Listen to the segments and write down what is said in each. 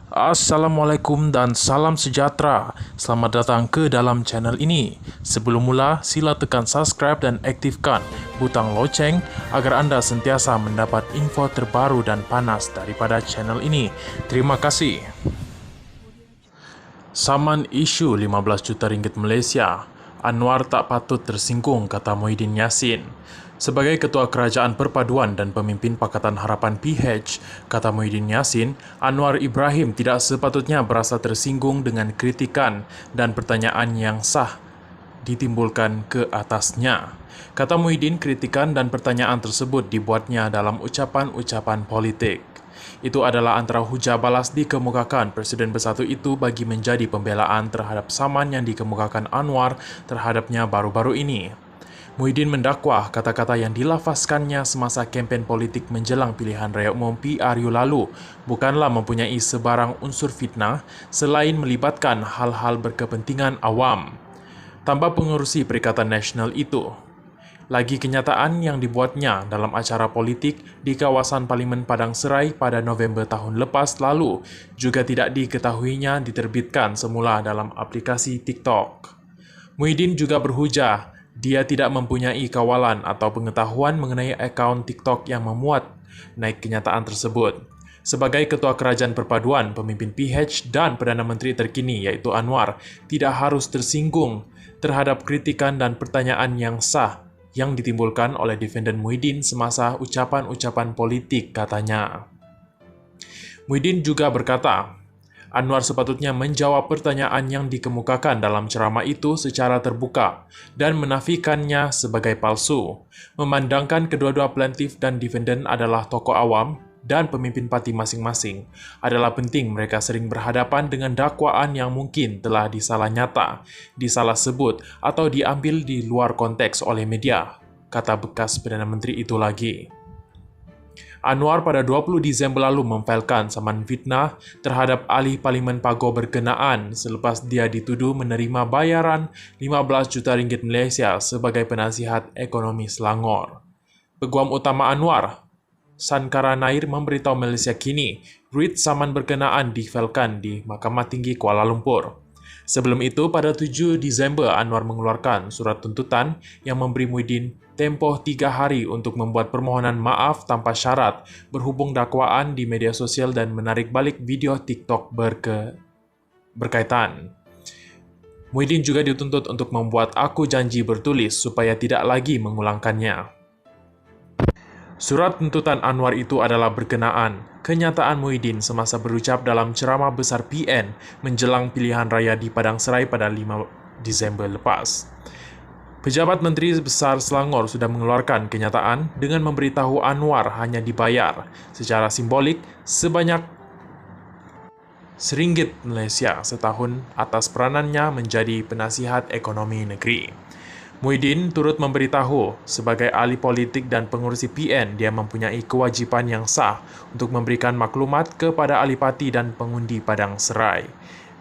Assalamualaikum dan salam sejahtera. Selamat datang ke dalam channel ini. Sebelum mula, sila tekan subscribe dan aktifkan butang loceng agar anda sentiasa mendapat info terbaru dan panas daripada channel ini. Terima kasih. Saman isu 15 juta ringgit Malaysia. Anwar tak patut tersinggung, kata Muhyiddin Yassin. Sebagai Ketua Kerajaan Perpaduan dan Pemimpin Pakatan Harapan PH, kata Muhyiddin Yassin, Anwar Ibrahim tidak sepatutnya berasa tersinggung dengan kritikan dan pertanyaan yang sah ditimbulkan ke atasnya. Kata Muhyiddin, kritikan dan pertanyaan tersebut dibuatnya dalam ucapan-ucapan politik. Itu adalah antara hujah balas dikemukakan Presiden Bersatu itu bagi menjadi pembelaan terhadap saman yang dikemukakan Anwar terhadapnya baru-baru ini. Muhyiddin mendakwah kata-kata yang dilafazkannya semasa kempen politik menjelang pilihan raya umum PRU lalu bukanlah mempunyai sebarang unsur fitnah selain melibatkan hal-hal berkepentingan awam. Tambah pengerusi Perikatan Nasional itu. Lagi kenyataan yang dibuatnya dalam acara politik di kawasan Parlimen Padang Serai pada November tahun lepas lalu juga tidak diketahuinya diterbitkan semula dalam aplikasi TikTok. Muhyiddin juga berhujah dia tidak mempunyai kawalan atau pengetahuan mengenai akaun TikTok yang memuat naik kenyataan tersebut. Sebagai Ketua Kerajaan Perpaduan, Pemimpin PH dan Perdana Menteri terkini iaitu Anwar tidak harus tersinggung terhadap kritikan dan pertanyaan yang sah yang ditimbulkan oleh defenden Muhyiddin semasa ucapan-ucapan politik, katanya. Muhyiddin juga berkata, Anwar sepatutnya menjawab pertanyaan yang dikemukakan dalam ceramah itu secara terbuka dan menafikannya sebagai palsu. Memandangkan kedua-dua plaintiff dan defendant adalah tokoh awam dan pemimpin parti masing-masing, adalah penting mereka sering berhadapan dengan dakwaan yang mungkin telah disalah nyata, disalah sebut atau diambil di luar konteks oleh media, kata bekas Perdana Menteri itu lagi. Anwar pada 20 Disember lalu memfailkan saman fitnah terhadap ahli Parlimen Pago berkenaan selepas dia dituduh menerima bayaran 15 juta ringgit Malaysia sebagai penasihat ekonomi Selangor. Peguam utama Anwar, Sankara Nair, memberitahu Malaysia kini duit saman berkenaan difailkan di Mahkamah Tinggi Kuala Lumpur. Sebelum itu, pada 7 Disember, Anwar mengeluarkan surat tuntutan yang memberi Muhyiddin tempoh 3 hari untuk membuat permohonan maaf tanpa syarat berhubung dakwaan di media sosial dan menarik balik video TikTok berkaitan. Muhyiddin juga dituntut untuk membuat aku janji bertulis supaya tidak lagi mengulangkannya. Surat tuntutan Anwar itu adalah berkenaan kenyataan Muhyiddin semasa berucap dalam ceramah besar PN menjelang pilihan raya di Padang Serai pada 5 Disember lepas. Pejabat Menteri Besar Selangor sudah mengeluarkan kenyataan dengan memberitahu Anwar hanya dibayar secara simbolik sebanyak RM1 Malaysia setahun atas peranannya menjadi penasihat ekonomi negeri. Muhyiddin turut memberitahu sebagai ahli politik dan pengurusi PN dia mempunyai kewajipan yang sah untuk memberikan maklumat kepada ahli parti dan pengundi Padang Serai.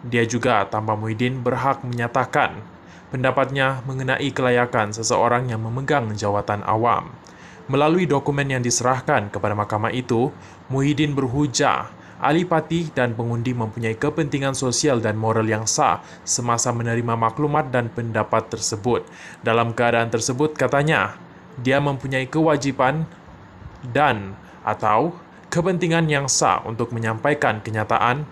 Dia juga, tambah Muhyiddin, berhak menyatakan pendapatnya mengenai kelayakan seseorang yang memegang jawatan awam. Melalui dokumen yang diserahkan kepada mahkamah itu, Muhyiddin berhujah ahli parti dan pengundi mempunyai kepentingan sosial dan moral yang sah semasa menerima maklumat dan pendapat tersebut. Dalam keadaan tersebut, katanya, dia mempunyai kewajipan dan atau kepentingan yang sah untuk menyampaikan kenyataan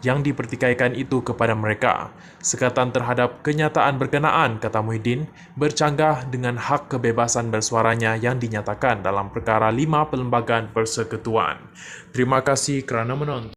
yang dipertikaikan itu kepada mereka. Sekatan terhadap kenyataan berkenaan, kata Muhyiddin, bercanggah dengan hak kebebasan bersuaranya yang dinyatakan dalam perkara 5 Perlembagaan Persekutuan. Terima kasih kerana menonton.